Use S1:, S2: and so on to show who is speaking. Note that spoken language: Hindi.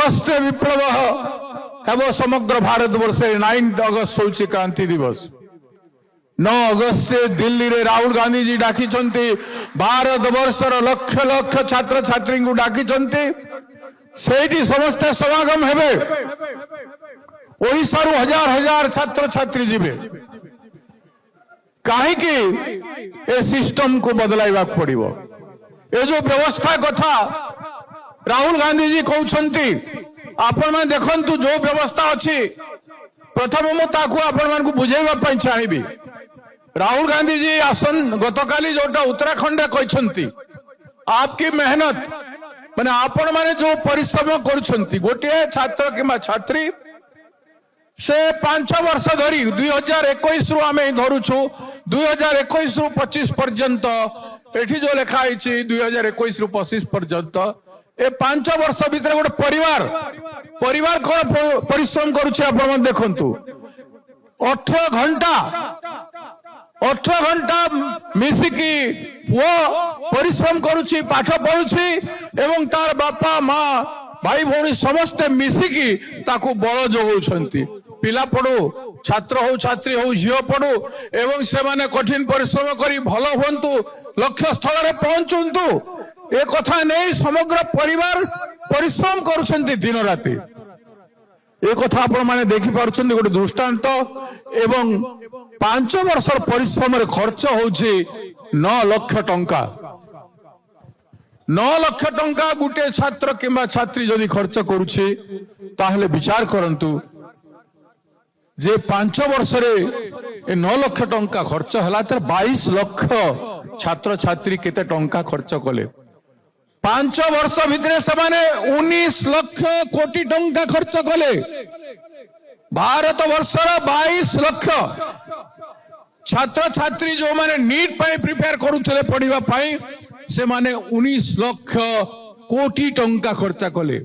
S1: अगस्त विप्लव हेब समग्र भारत वर्ष 9 अगस्त हूँ क्रांति दिवस 9 अगस्त दिल्ली रे राहुल गांधी जी डाकी भारत वर्षर लक्ष लक्ष छात्र छात्री को डाकी समस्त समागम हेबे ओडिशा हजार हजार छात्र छात्री जीवे कहीं सिस्टम को बदलाइबा पड़िबो ये जो व्यवस्था कथा राहुल गांधी जी कहते आपण मैंने देखंतु जो व्यवस्था अच्छी प्रथम मुझे बुझेबा चाहिए राहुल गांधी जी आसन गतकाली जोटा उत्तराखंड कहते आपकी मेहनत माने आपण माने जो परिश्रम कर गोटे छात्र कि छात्री से 5 वर्ष धरी 2021 रु आम धरुछु 2021 रु 25 पर्यंत एठी जो लिखाई 2021 रु 25 पर्यंत ए 5 वर्ष भीतर गोटे परिवार कौन परिश्रम करुचे आपण देखंतु 18 घंटा मिसिकी वो परिश्रम करुची पाठ पढ़ुची एवं तार बापा माँ भाई भौणी समस्ते मिसिकी ताकू बल जोगौछंती पिला पढ़ू छात्र हो छात्री हो झील पढ़ू एवं से माने कठिन परिश्रम करी भल हुंतु लक्ष्य स्थल रे पहुंचुंतु ए कथा नहीं समग्र परिवार परिश्रम करुछंती दिन राति ए कथा आपण माने देखि पारुछंती गोटे दृष्टांत एवं 5 वर्ष परिश्रम रे खर्च होउछि 9 लाख टंका 9 लाख टंका गोटे छात्र किंबा छात्री जदि खर्च करुछि ताहले विचार करंतु जे 5 वर्ष रे 9 लाख टंका खर्च हला तर 22 लाख छात्र छात्री केते टंका खर्च कले 5 वर्ष भितर से 19 लाख कोटी टंका खर्च कले भारत वर्षर 22 लाख छात्र छात्री जो माने नीट पाई प्रिपेयर करुले पढ़ा से माने 19 लाख कोटी टंका खर्च कले